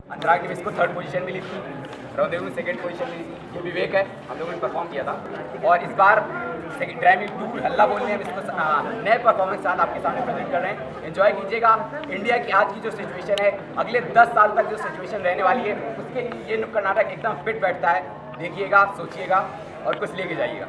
अनुराग ने इसको 3rd position मिली थी, रौदेव में 2nd पोजीशन मिली थी। ये विवेक है, हम लोगों ने परफॉर्म किया था और इस बार ड्राइविंग टूर हल्ला बोलने हम इसको नए परफॉर्मेंस साथ आपके सामने प्रेजेंट कर रहे हैं। एंजॉय कीजिएगा। इंडिया की आज की जो सिचुएशन है, अगले 10 साल तक जो सिचुएशन रहने वाली है, उसके लिए ये नुक्कड़ नाटक एकदम फिट बैठता है। देखिएगा, सोचिएगा और कुछ लेके जाइएगा।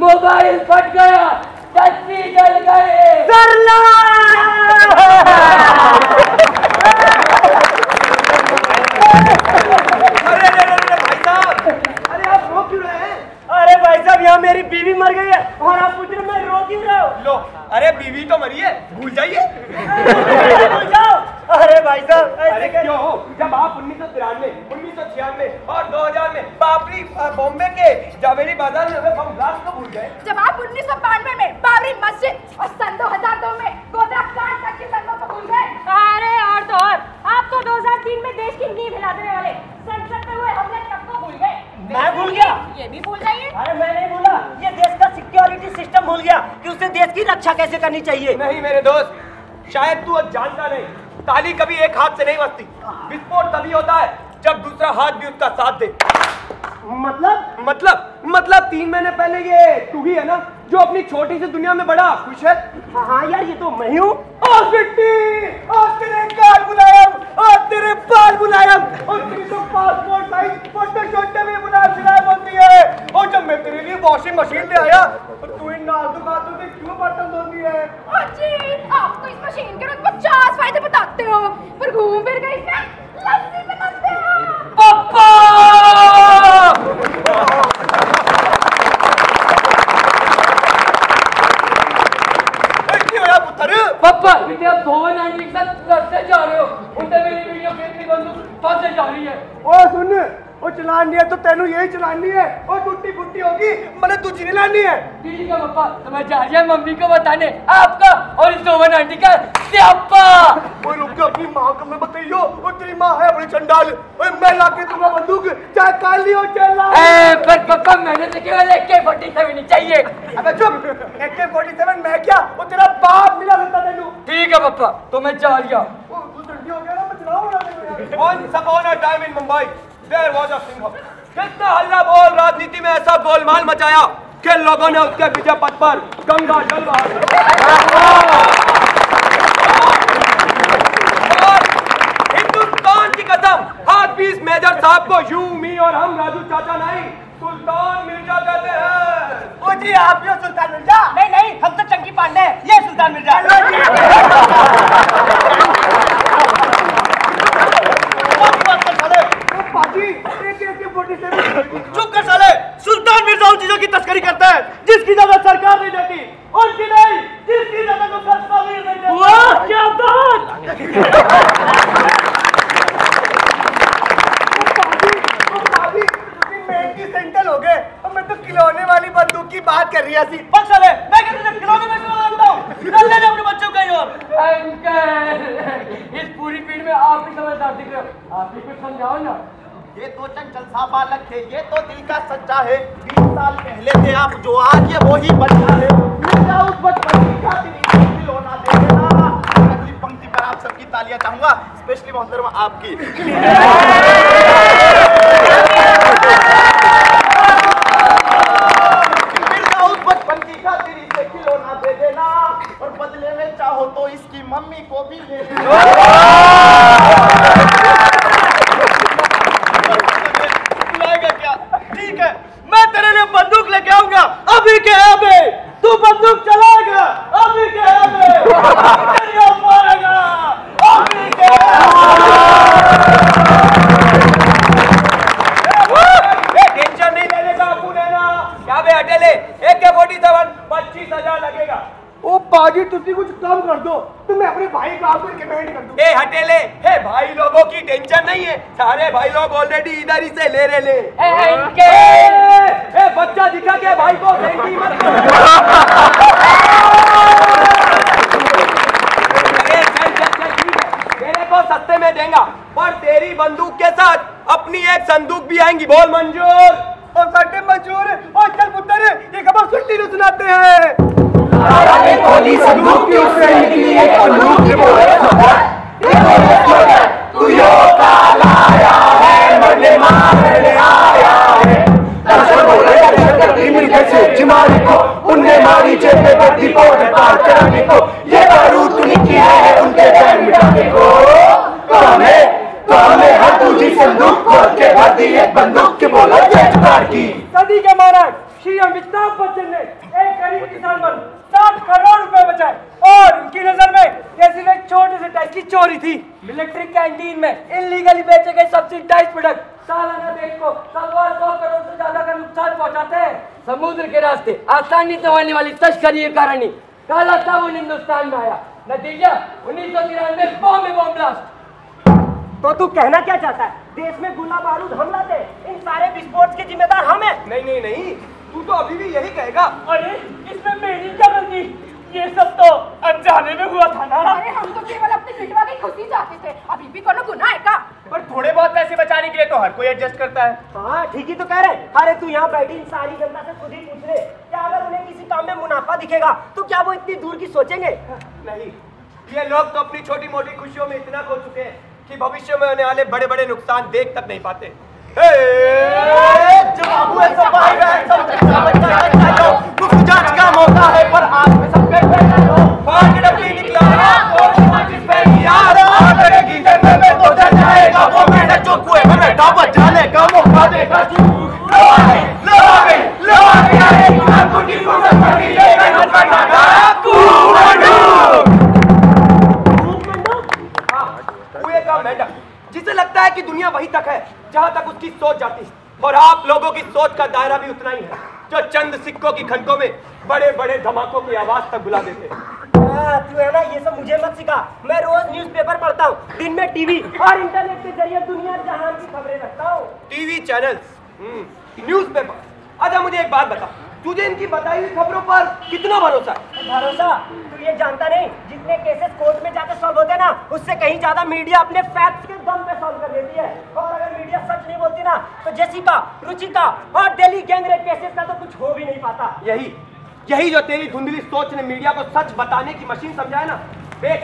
मोबाइल फट गया, तस्वीर जल गए। अरे भाई साहब, यहाँ मेरी बीवी मर गई है और आप पूछ रहे मैं रो क्यों रहा हूँ? लो, अरे बीवी तो मरी है, भूल जाइए। भूल जाओ। अरे भाई साहब, अरे क्यों हो? जब आप 1993, 1996 और 2000 में बाबरी बॉम्बे के जावेरी बाजार में बम ब्लास्ट को भूल गए। जब आप 1992 में बाबरी मस्जिद और सन 2002 में गोधरा कांड तक की दंगों को भूल गए। अरे और तो और, आप तो 2003 में देश की नींव हिला देने वाले संसद में हुए हमले तक को भूल गए। मैं भूल गया? ये भी भूल जाइए। अरे मैं नहीं भूला, ये देश का सिक्योरिटी सिस्टम भूल गया कि उसे देश की रक्षा कैसे करनी चाहिए। नहीं मेरे दोस्त, शायद तू अब जानता नहीं, ताली कभी एक हाथ से नहीं बजती। विस्फोट तभी होता है जब दूसरा हाथ भी उसका साथ दे। मतलब 3 महीने पहले ये तू ही है ना जो अपनी छोटी सी दुनिया में बड़ा खुश है। हाँ यार, ये तो मैं हूँ। तेरे गाल मुलायम, तेरे बाल मुलायम, और तेरी तो पासपोर्ट साइज फोटो शोटे में मुलायम होती है। और जब मैं तेरे लिए वॉशिंग मशीन ले आया तो तू इन नाजुक हाथों से क्यों बर्तन धोती है? जी, आप तो इस मशीन के रोज 50 फायदे बताते हो, पर घूम फिर कर इसमें लस्सी बनाते हो। पापा! पापा, बेटे आप धोवन आंटी के साथ रास्ते जा रहे हो, उनसे मेरी वीडियो खेलनी बंदूक फंसे जा रही है। ओ सुन, वो चलानी है तो तेनू यही चलानी है, और टूटी फुट्टी होगी मैंने तुझे नहीं लानी है। ठीक है पापा, तो मैं जा रही है मम्मी को बताने आपका और इस धोवन आंटी का स्यापा। वो रुक के अपनी माँ को मैं बताइयो, और तेरी माँ है बड़ी चंडाल। ओए मैं लाके दूंगा बंदूक, चाहे काली हो चाहे लाल। पर पापा मैंने तो केवल AK-47 नहीं चाहिए। अबे चुप, AK-47 मैं क्या, वो तेरा बाप मिला सकता तेनू। ठीक है पापा, तो मैं जा रही हूँ। तू ठंडी हो गया ना, मैं चलाऊंगा। Once upon a time in Mumbai, there was a Singh कितना हल्ला बोल राजनीति में ऐसा गोलमाल मचाया कि लोगों ने उसके विजय पथ पर गंगा जल और हिंदुस्तान की कसम हाफिज मेजर साहब को यूं मी और हम राजू चाचा नहीं सुल्तान मिर्जा कहते हैं। ओ जी आप यो सुल्तान मिर्जा? नहीं नहीं हम तो चंकी पांडे हैं, ये सुल्तान मिर्जा। चुप कर साले, सुल्तान मिर्जा उन चीजों की तस्करी करता है जिसकी इजाजत सरकार नहीं देती, उनकी नहीं जिसकी इजाजत तो कश्मीर नहीं देती। वाह क्या बात! सेंट्रल हो गए और मैं तो खिलौने वाली बंदूक की बात कर रही थी। बस साले मैं तुझे खिलौने में क्यों लगाता हूं? चल ले अपने बच्चों कहीं और। अंकल इस पूरी भीड़ में आप ही समझदार दिख रहे हो, आप ही कुछ समझाओ ना। ये तो चंचल सा बालक थे, ये तो दिल का सच्चा है। 20 साल पहले थे आप जो आज ये वही बच्चा है। मेरा उस बचपन की खातिर खिलौना दे देना। अगली पंक्ति पर आप सबकी तालियां चाहूंगा, स्पेशली मोहतरमा आपकी। मेरा उस बचपन की खातिर इसे खिलौना दे देना और बदले में चाहो तो इसकी मम्मी को भी ले लेना। ठीक है मैं तेरे लिए बंदूक लेके आऊंगा अभी के अभी। तू बंदूक चलाएगा अभी के अभी, मारेगा अभी के टेंशन नहीं लेने का आपको लेना क्या बे अटेले AK-47 25,000 लगेगा। ओ पाजी तुसी कुछ कम कर दो, तो मैं अपने भाई को आपको रिकमेंड कर दूं। ए हटेले हे भाई लोगों की टेंशन नहीं है, सारे भाई लोग ऑलरेडी इधर ही से ले रहे ले। ए बच्चा दिखा के भाई को सेंटी मत तेरे को सस्ते में देंगे पर तेरी बंदूक के साथ अपनी एक संदूक भी आएंगी। बोल मंजूर? और सट्टे मंजूर। और चल पुत्र ये खबर सुट्टी न सुनाते हैं। संदूक की उससे निकली एक बंदूक की तू यो काला आया है मरने मारने आया है। दर्शन बोले दर्शन करती मिलके से चिमारी को उनने मारी जेबे करती पोट पार कराने को। ये बारूद तू निकी है उनके पैर मिटाने को। तो हमें हर दूसरी संदूक खोल के भर दी एक बंदूक के बोला जय जुगाड़ की। सदी के महाराज श्री अमिताभ बच्चन ने एक गरीब किसान पर 60 करोड़ रुपए बचाए और उनकी नजर में ये सिर्फ एक छोटे से टैक्स की चोरी थी। मिलिट्री कैंटीन में इलीगली बेचे गए सब्सिडाइज्ड प्रोडक्ट सालाना देश को 100 करोड़ से ज्यादा का नुकसान पहुंचाते हैं। समुद्र के रास्ते आसानी से होने वाली तस्करी के कारण ही काला साबुन हिंदुस्तान में आया। नतीजा 1993 बॉम्ब ब्लास्ट। तो तू कहना क्या चाहता है? देश में गुला बारूद हमला थे, इन सारे विस्फोट के जिम्मेदार हम हैं। नहीं तू तो अभी भी यही कहेगा। अरे इसमें मेरी क्या गलती? ये सब तो अनजाने में हुआ था ना। अरे हम तो केवल अपनी पिटवा की खुशी चाहते थे, अभी भी कोनो गुनाह है का? पर थोड़े बहुत पैसे बचाने के लिए तो हर कोई एडजस्ट करता है। हाँ ठीक ही तो कह रहे। अरे तू यहाँ बैठी इन सारी जनता से खुद ही पूछ ले, क्या अगर उन्हें किसी काम में मुनाफा दिखेगा तो क्या वो इतनी दूर की सोचेंगे? नहीं, ये लोग तो अपनी छोटी मोटी खुशियों में इतना खो चुके हैं कि भविष्य में होने वाले बड़े बड़े नुकसान देख तक नहीं पाते। मुफ्त जांच का मौका है पर आज में सब तो डर जाएगा वो मेहनत जो कुएं में बैठा बच जाने का मौका देगा। जिसे लगता है कि दुनिया वहीं तक है जहां तक उसकी सोच जाती है, और आप लोगों की सोच का दायरा भी उतना ही है जो चंद सिक्कों की खनकों में बड़े बड़े धमाकों की आवाज तक बुला देते हैं। तू है ना ये सब मुझे मत सिखा। मैं रोज न्यूज़पेपर पढ़ता हूँ, दिन में टीवी और इंटरनेट के जरिए दुनिया जहान की खबरें रखता हूँ। TV channels, newspaper. अच्छा मुझे एक बात बता, तुझे इनकी बताई हुई खबरों पर कितना भरोसा है? भरोसा? तू ये जानता नहीं जितने केसेस कोर्ट में जाके सॉल्व होते ना, उससे कहीं ज्यादा मीडिया अपने फैक्ट्स के दम पे सॉल्व कर देती है। और अगर मीडिया सच नहीं बोलती ना तो जेसिका, रुचिका और दिल्ली गैंगरेप केसेस का तो कुछ हो भी नहीं पाता। यही जो तेरी धुंधली सोच ने मीडिया को सच बताने की मशीन समझा है ना, देख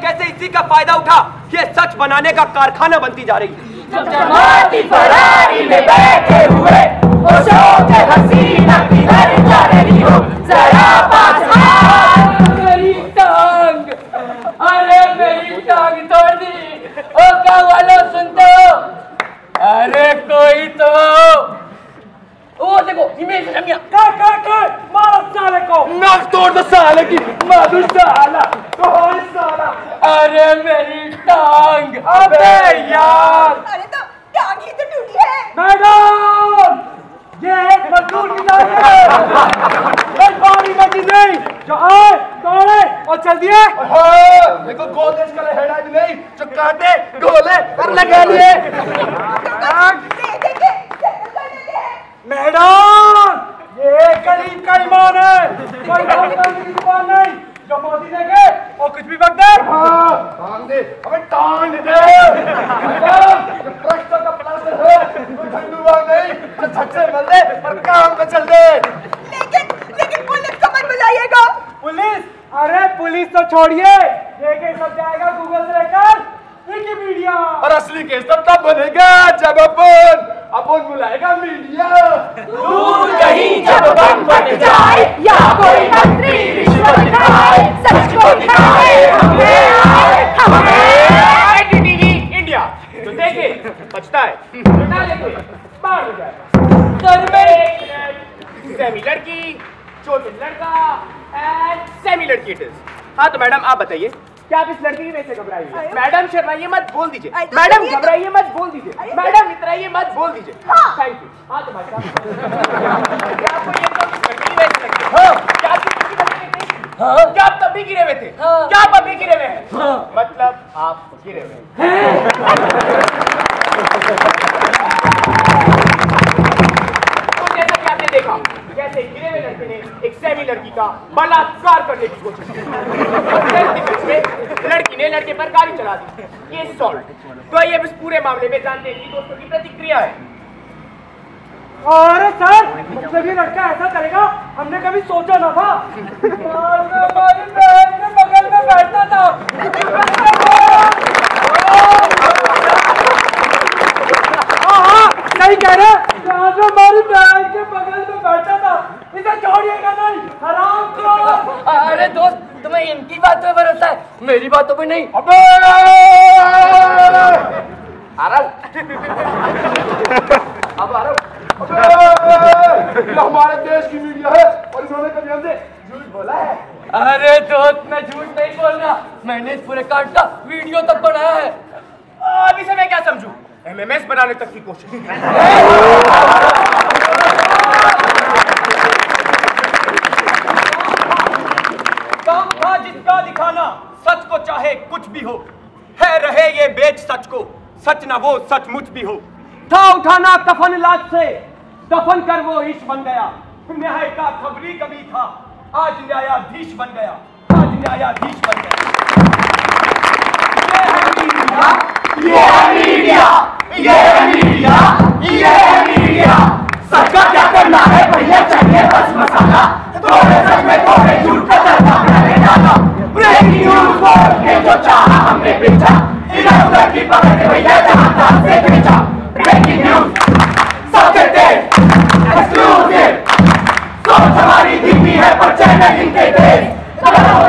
कैसे इसी का फायदा उठा ये सच बनाने का कारखाना बनती जा रही है। चमचमाती फरारी में बैठे हुए वो शौक हसीना किधर जा रही हो जरा पास मेरी टांग, अरे मेरी टांग तोड़ दी। ओ गाँव वालों सुन तो, अरे कोई तो ओ देखो इमेज रमिया मारो साले को, नाक तोड़ दो साले की, माधु साला, कौन साला? अरे मेरी टांग, अबे यार, अरे तो टांग ही तो टूटी है। मैडम ये एक मजदूर की टांग है, एक बारी बची नहीं जो आए तोड़े और चल दिए। देखो गोदरेज का लहरा भी नहीं जो काटे गोले और लगा लिए। मैडम ये गरीब का ईमान है, कोई डॉक्टर की दुकान नहीं जो मोदी देखे और कुछ भी बक दे। टांग दे, हमें टांग दे। प्रश्न का प्लास्टर है, कोई झंडूबाज नहीं जो झट से मर दे और काम पे चल दे। लेकिन पुलिस को मत बुलाइएगा। पुलिस? अरे पुलिस तो छोड़िए, लेके सब जाएगा गूगल से लेकर विकिपीडिया। और असली केस तब बनेगा जब अपन बुलाएगा मीडिया। दूर कहीं जब बम फट जाए या कोई मंत्री रिश्वत खाए सच को दिखाए हमें टीवी इंडिया जो देखे बचता है ना लेके बाहर हो जाए। सर में सेमी लड़की, छोटे लड़का एंड सेमी लड़की इट इज। हाँ तो मैडम आप बताइए क्या आप इस लड़की की वजह से घबराई है? मैडम शर्माइए मत, बोल दीजिए। मैडम घबराइए मत, बोल दीजिए। मैडम इतराइए मत, बोल दीजिए। Thank you. हाँ तो भाई साहब क्या आपको ये तो लड़की की वजह से लगती है? क्या आप किसी की वजह से थे? क्या आप तब भी गिरे हुए थे? क्या आप अभी गिरे हुए हैं? मतलब आप गिरे हुए हैं। तो जैसा कि आपने देखा कैसे गिरे हुए लड़के ने एक सेमी लड़की का बलात्कार करने की कोशिश की। लड़की ने लड़के पर गाड़ी चला दी। ये सॉल्व। तो ये इस पूरे मामले में जानते हैं कि दोस्तों की प्रतिक्रिया है। अरे सर, जब ये लड़का ऐसा करेगा हमने कभी सोचा ना था। हमारी बहन के बगल में बैठता था। हाँ सही कह रहे, हमारी बहन के बगल में बैठा था। इसे छोड़िएगा नहीं, हराम को। अरे दोस्त तुम्हें इनकी बात पे भरोसा है, मेरी बातों पे नहीं। अबे अब आ रहा हूँ। हमारे देश की मीडिया है और इन्होंने कभी हमसे झूठ बोला है। अरे दोस्त मैं झूठ नहीं बोल रहा, मैंने इस पूरे कांड का वीडियो तक बनाया है। अब इसे मैं क्या समझूं? MMS बनाने तक की कोशिश। काम था जिसका दिखाना, सच को चाहे कुछ भी हो, है रहे ये बेच सच को, सच ना वो सचमुच भी हो। था उठाना कफन लाश से, दफन कर वो ईश बन गया। न्याय का खबरी कभी था, आज न्यायाधीश बन गया, आज न्यायाधीश बन गया। ये है मीडिया, ये है मीडिया, ये है मीडिया। सबका क्या करना है भैया, चाहिए बस मसाला। थोड़े सच में थोड़े झूठ का तड़का मैंने डाला। ब्रेकिंग न्यूज बोल के जो चाहा हमने बेचा, इधर उधर की पकड़ के भैया जहां तहां से बेचा। ब्रेकिंग न्यूज सबसे तेज, एक्सक्लूसिव, सोच हमारी धीमी है पर चैनल इनके तेज।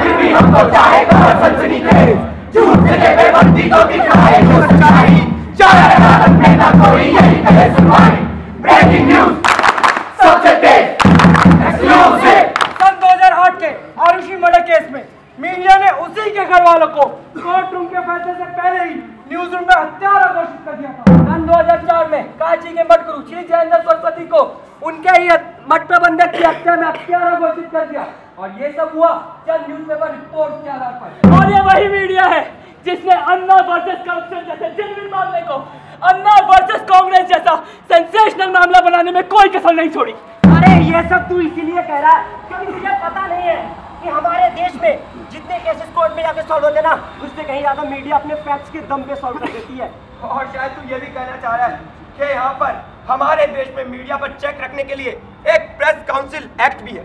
फिर भी हमको चाहे खबर सनसनी खेज, झूठ से लेके बंदी को दिखाए जो सच्चाई, चाहे अदालत में ना कोई यही कहे सुनवाई। ब्रेकिंग न्यूज सबसे तेज, एक्सक्लूसिव। सन 2008 के आरुषि मर्डर केस में मीडिया ने उसी के घर वालों को कोर्ट रूम के फैसले से पहले ही न्यूज रूम में हत्यारा घोषित कर दिया था। सन 2004 में काशी के मठ गुरु श्री जयेंद्र सरस्वती को उनके ही मठ प्रबंधक की हत्या में हत्यारा घोषित कर दिया, और ये सब हुआ चंद न्यूज़पेपर रिपोर्ट के आधार पर। और ये वही मीडिया है जिसने अन्ना वर्सेस करप्शन जैसे जेन्युइन मामले को अन्ना वर्सेस कांग्रेस जैसा सेंसेशनल मामला बनाने में कोई कसर नहीं छोड़ी। अरे ये सब तू इसीलिए कह रहा है क्योंकि तुझे पता नहीं है कि हमारे देश में जितने केसेस कोर्ट में जाके सॉल्व होते ना, उससे कहीं ज्यादा मीडिया अपने फैक्ट्स के दम पे सॉल्व कर देती है। और शायद तू ये भी कहना चाह रहा है कि यहाँ पर हमारे देश में मीडिया पर चेक रखने के लिए एक प्रेस काउंसिल एक्ट भी है,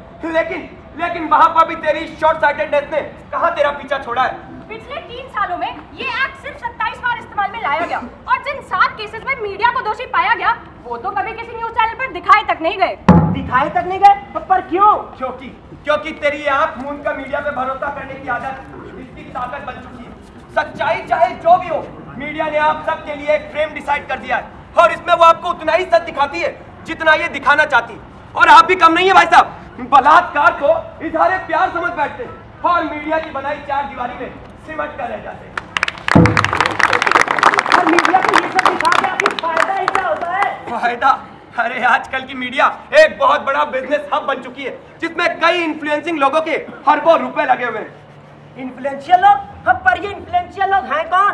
लेकिन वहां पर भी तेरी शॉर्ट साइटेडनेस ने कहाँ तेरा पीछा छोड़ा है। पिछले 3 सालों में ये एक्ट सिर्फ 27 बार इस्तेमाल में लाया गया और जिन 7 केसेस में मीडिया को दोषी पाया गया वो तो कभी किसी न्यूज चैनल पर दिखाए तक नहीं गए। दिखाए तक नहीं गए? पर क्यों? क्योंकि तेरी आंख मूंद कर मीडिया पे भरोसा करने की आदत इसकी ताकत बन चुकी है। सच्चाई चाहे जो भी हो, मीडिया ने आप सबके लिए एक फ्रेम डिसाइड कर दिया है और इसमें वो आपको उतना ही सच दिखाती है जितना ये दिखाना चाहती। और आप भी कम नहीं है भाई साहब, बलात्कार को इजहारे प्यार समझ बैठते हैं और मीडिया की बनाई 4 दीवारी में सिमट कर रह जाते हैं। और मीडिया को ये सब दिखा के आपकी फायदा ही क्या होता है? फायदा? अरे आजकल की मीडिया एक बहुत बड़ा बिजनेस हब बन चुकी है जिसमें कई इन्फ्लुएंसिंग लोगों के अरबों रुपए लगे हुए हैं। इन्फ्लुएंशियल लोग? अब पर ये इन्फ्लुएंशियल लोग हैं कौन?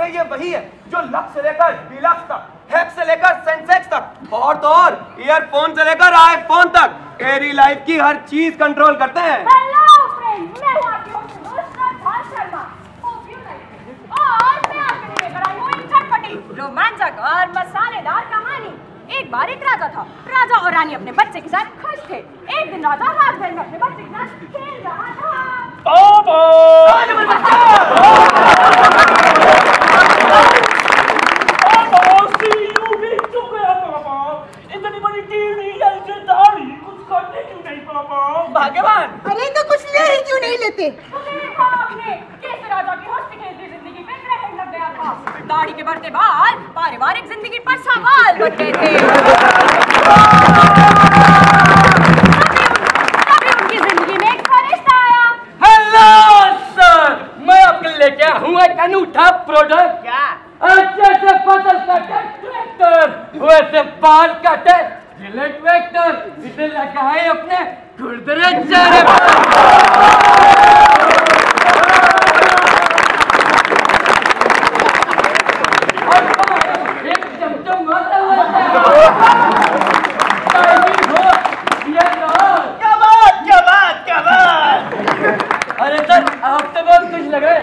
ये वही है जो लक्स से लेकर डिलक्स तक, हैक्स से लेकर सेंसेक्स तक और तो और ईयरफोन से लेकर आईफोन तक तेरी लाइफ की हर चीज कंट्रोल करते हैं। हेलो फ्रेंड्स, मैं हूं आपकी host Shraddha Sharma. Hope you like it. और मैं आपके लिए लेकर आई हूं एक चटपटी, रोमांचक और मसालेदार कहानी। एक बार एक राजा था। राजा और रानी अपने बच्चे के साथ खुश थे। एक दिन राजा राजमहल में अपने बच्चे के साथ खेल रहा था। इतनी बड़ी टीवी ऐसे दाढ़ी कुछ करने क्यों नहीं पापा? भाग्यवान। अरे तो कुछ ले ही क्यों नहीं लेते? कैसे राजा की हंसती खेलती जिंदगी पे ग्रहण लग गया था। दाढ़ी के बढ़ते बाल पारिवारिक जिंदगी पर सवाल बन गए थे। तभी उनकी जिंदगी में एक फरिश्ता आया। हेलो सर, मैं आपके लिए लेके आया हूँ एक अनूठा प्रोडक्ट। क्या? अच्छे से फसल काटे ट्रैक्टर, वैसे बाल काटे जिले ट्रैक्टर। इसे लगाए अपने खुरदरे चेहरे एक चमचमाता हुआ क्या बात। अरे सर, आप तो बहुत खुश लग रहे,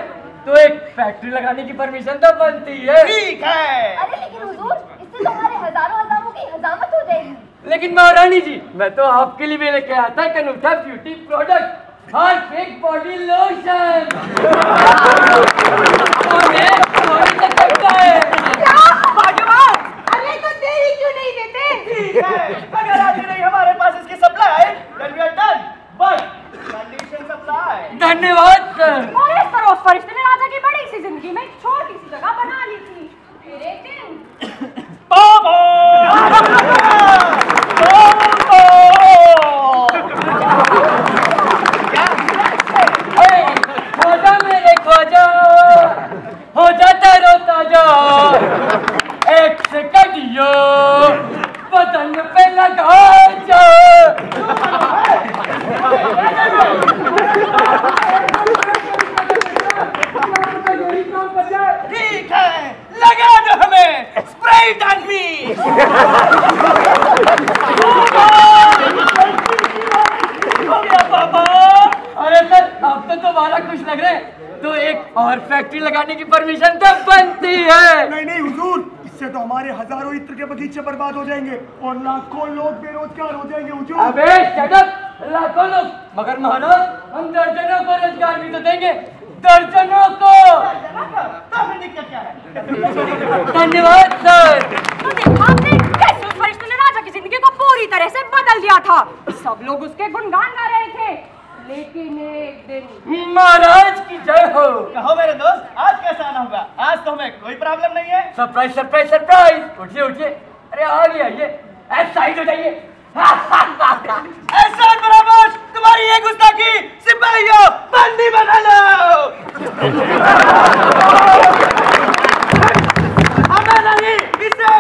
तो एक फैक्ट्री लगाने की परमिशन तो बनती है। ठीक है। अरे लेकिन हुजूर, इससे तो हमारे हजारों हजामों की हजामत हो जाएगी। लेकिन महारानी जी, मैं तो आपके लिए भी लेके आया था एक अनूठा beauty product, Harpic body lotion. अरे तो देरी क्यों नहीं देते? ठीक है, अगर आज नहीं हमारे पास इसकी supply, then we are done. But condition supply. धन्यवाद सर। और इस तरह उस फरिश्ते ने राजा की बड़ी सी जिंदगी में छोटी सी जगह बना ली थी। फिर एक दिन ख्वाजा मेरे ख्वाजा, हो जाता रो ताजा, एक से कटियो बदन पे लगा जा। ठीक है, लगा दो हमें स्प्राइट ऑन मी। अरे सर, आप तो दोबारा खुश लग रहे हैं, तो एक और फैक्ट्री लगाने की परमिशन तो बनती है। नहीं हुजूर, इससे तो हमारे हजारों इत्र के बगीचे बर्बाद हो जाएंगे और लाखों लोग बेरोजगार हो जाएंगे हुजूर। अबे शट अप, लाखों लोग, मगर महाराज हम दर्जनों को रोजगार भी तो देंगे, दर्जनों को। तो फिर दिक्कत क्या है? धन्यवाद सर। तो देखा आपने कैसे उस फरिश्ते ने राजा की जिंदगी को पूरी तरह से बदल दिया था। सब लोग उसके गुणगान गा रहे थे। लेकिन एक दिन महाराज की जय हो। कहो मेरे दोस्त, आज कैसा आना होगा? आज तो हमें कोई प्रॉब्लम नहीं है। Surprise surprise surprise. उठिए उठिए, अरे आगे आइए, साइड हो जाइए। ऐसा बराबर तुम्हारी ये गुस्ताखी, सिपाहियों बंदी बना लो। हमें नहीं, इसे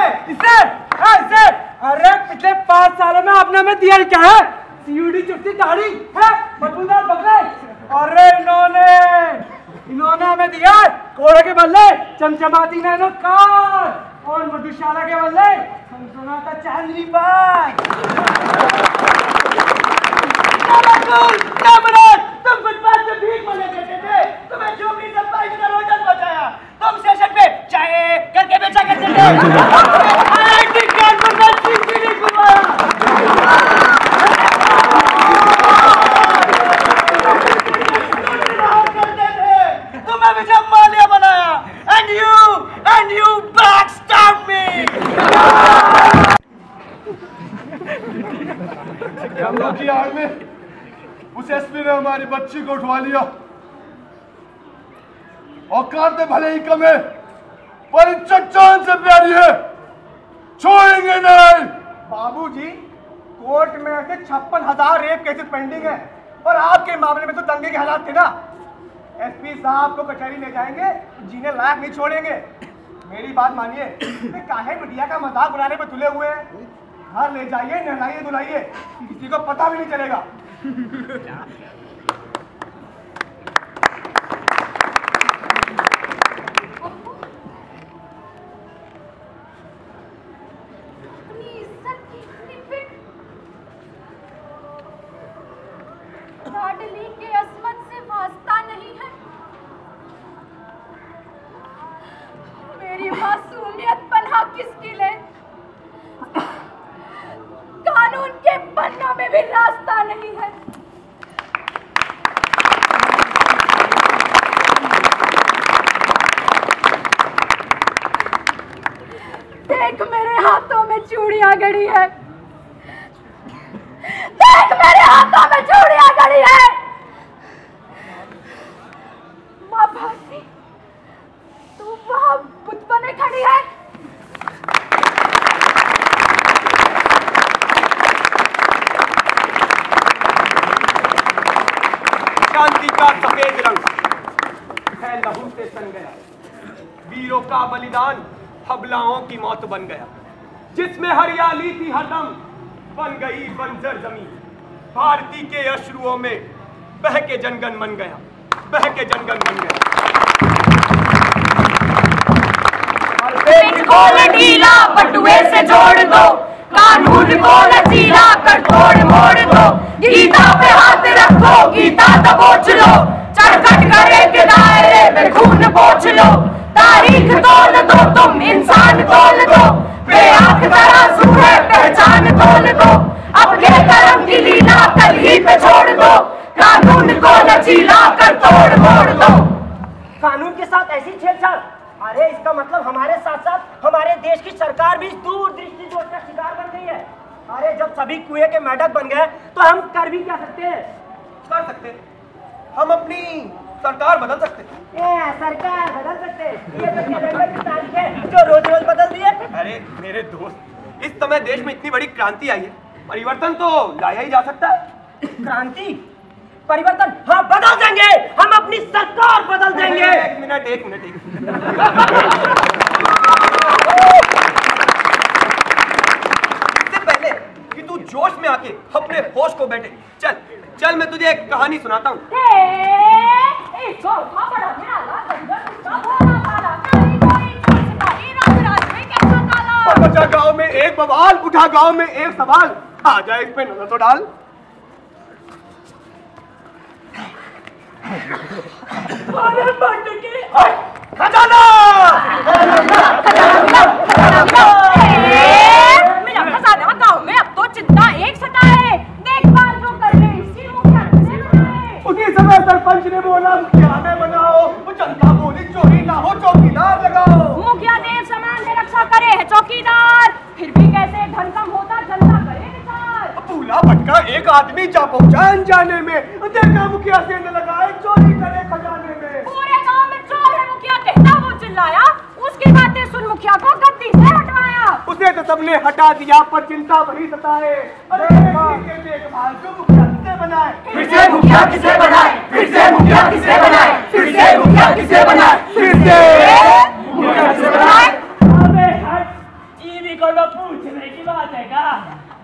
अरे पिछले 5 सालों में आपने हमें दिया क्या है? सीढ़ी चुपती दाढ़ी है, बदबूदार बकरे। अरे इन्होंने हमें दिया कोड़े के बल्ले चमचमाती नैनो कार और मधुशाला के बल्ले सनसनाता चांदनी बैग। तुम फुटपाथ पे भीख मांगे करते थे, तुम्हें झोपड़ी से 22 का रोजन बचाया, तुम स्टेशन पे चाय करके बेचा करते थे। आईटी कार्ड पर सीसीटीवी घुमाया। करते थे, हमलों की आड़ में उस एसपी ने हमारी बच्ची को उठवा लिया। औकात में भले ही कम है, पर इज्जत जान से प्यारी है, छोड़ेंगे नहीं। बाबूजी, कोर्ट में ऐसे 56,000 रेप केसेस पेंडिंग है और आपके मामले में तो दंगे के हालात थे ना। एसपी साहब को कचहरी ले जाएंगे, जीने लायक नहीं छोड़ेंगे। मेरी बात मानिए, काहे मीडिया का मजाक उड़ाने पे तुले हुए हैं। घर ले जाइए, नहलाइए धुलाइए, किसी को पता भी नहीं चलेगा। लाडली के अस्मत से वास्ता नहीं है, मेरी मासूमियत पनाह किसकी ले? कानून के पन्नों में भी रास्ता नहीं है। देख मेरे हाथों में चूड़ियां गड़ी है, देख मेरे हाथों में चूड़ियां गड़ी है। माँ भारती, तू वहां बुत बने खड़ी है। शांति का सफेद रंग है लहू से सन गया, वीरों का बलिदान हबलाओं की मौत बन गया। जिसमें हरियाली थी हरदम, बन गई बंजर जमीन। भारती के अश्रुओं में बह के जनगण बन गया, बह के जनगण बन गया। को लकीला बटुए से जोड़ दो, कानून को लचीला कर तोड़ मोड़ दो। गीता पे हाथ रखो, गीता दबोच लो, चढ़-कट करे के दायरे में खून पोंछ लो। तारीख तोल दो, तुम इंसान तोल दो, बेआँख तराजू है पहचान तोल दो। अपने कर्म की लीला कल ही पे छोड़ दो, कानून को लचीला कर तोड़ मोड़ दो। कानून के साथ ऐसी छेड़छाड़, अरे इसका मतलब हमारे साथ साथ हमारे देश की सरकार भी दूरदृष्टि दोष का शिकार बन गई है। अरे जब सभी कुएं के मेढक बन गए तो हम कर भी क्या सकते हैं? कर सकते, हम अपनी सरकार बदल सकते। सरकार बदल सकते, ये तो कैलेंडर की तारीख है जो रोज रोज बदल दी है। अरे मेरे दोस्त, इस समय देश में इतनी बड़ी क्रांति आई है, परिवर्तन तो लाया ही जा सकता है। क्रांति, परिवर्तन, हाँ बदल देंगे, हम अपनी सरकार बदल देंगे। एक मिनट। इससे पहले कि तू जोश में आके अपने होश को बैठे, चल मैं तुझे एक कहानी सुनाता हूँ। बचा गांव में एक बवाल, उठा गांव में एक सवाल, आ जाए इस पे नजर तो डाल। खजाना मेरा खजाना गांव में अब तो चिंता एक सताए, देखभाल जो कर ले इसी मुखिया से बनाए। उसी समय सरपंच ने बोला मुखिया में बनाओ, जनता बोली चोरी ना हो चौकीदार लगाओ। मुखिया देव समान है रक्षा करे है चौकीदार, फिर भी कैसे धन कम होता जनता करे विचार। भूला भटका एक आदमी जा पहुंचा अनजाने में, देखा मुखिया से न लगाए चोरी करे खजाने में। पूरे गांव में चोर है मुखिया कहता वो चिल्लाया, उसकी बातें सुन मुखिया को गद्दी से हटवाया। उसे तो सबने हटा दिया पर चिंता वही सताए। अरे देखभाल जो मुखिया किसे बनाए, फिर से मुखिया किसे बनाए, फिर से मुखिया किसे बनाए, फिर से मुखिया किसे बनाए, फिर से मुखिया किसे बनाए। अबे हट, ये भी कोई पूछने की बात है क्या?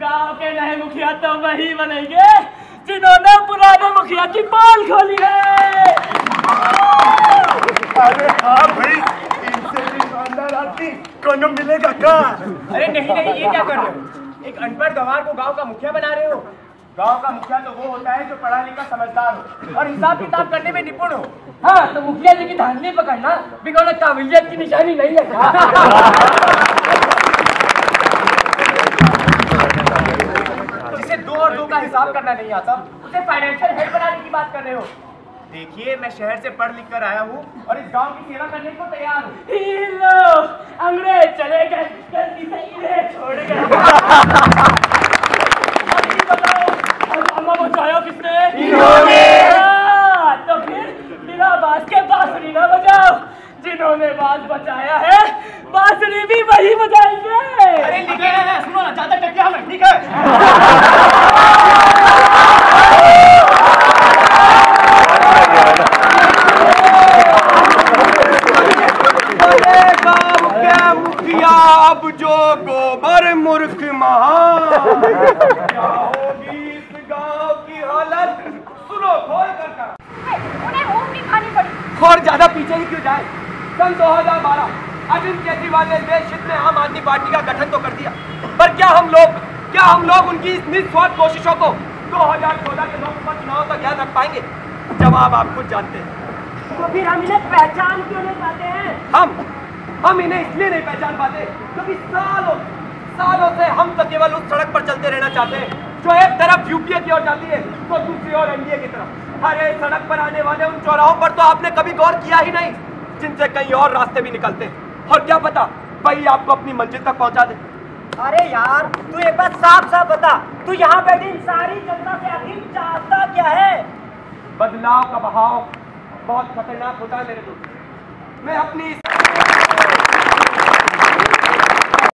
गांव के नए मुखिया तो वही बनेंगे जिन्होंने पुराने मुखिया की पोल खोली है। अरे हाँ भाई, इनसे भी शानदार आदमी कौन मिलेगा क्या? अरे नहीं, ये क्या कर रहे हो? एक अनपढ़ गंवार को गांव का मुखिया बना रहे हो। गांव का मुखिया तो वो होता है जो पढ़ा लिखा समझदार हो और हिसाब किताब करने में निपुण हो। हाँ तो मुखिया जी की धांधली पकड़ना बिगौना काबिलियत की निशानी नहीं है। जिसे 2 और 2 का हिसाब करना नहीं आता, उसे फाइनेंशियल हेड बनाने की बात कर रहे हो। देखिए, मैं शहर से पढ़ लिख कर आया हूँ और इस गांव की सेवा करने को तैयार हूँ। अंग्रेज चले गए, गलती से इन्हें छोड़ गए। अब ये बताओ, ठीक है? मुखिया अब जो गोबर मूर्ख महान, क्या होगी इस गांव की हालत, सुनो खोल कर। उन्हें ऊँट की खानी पड़ी। और ज्यादा पीछे ही क्यों जाए? सन 2012 अरविंद केजरीवाल ने देश हित में आम आदमी पार्टी का गठन तो कर दिया, पर क्या हम लोग उनकी इस निस्वार्थ कोशिशों को 2014 के लोकसभा चुनाव तक याद रख पाएंगे? जवाब आप खुद जानते हैं। तो फिर हम इन्हें पहचान क्यों नहीं पाते हैं? हम इन्हें इसलिए नहीं पहचान पाते क्योंकि सालों से हम तो केवल उस सड़क पर चलते रहना चाहते हैं जो एक तरफ यूपीए की ओर जाती है तो दूसरी ओर एनडीए की तरफ। हर एक सड़क पर आने वाले उन चौराहों पर तो आपने कभी गौर किया ही नहीं, जिनसे कहीं और रास्ते भी निकलते हैं, और क्या पता वही आपको अपनी मंजिल तक पहुंचा दे। अरे यार, तू एक बात साफ बता, तू यहाँ बैठी इन सारी जनता से आखिर चाहता क्या है? बदलाव का बहाव बहुत खतरनाक होता है मेरे दोस्त। मैं अपनी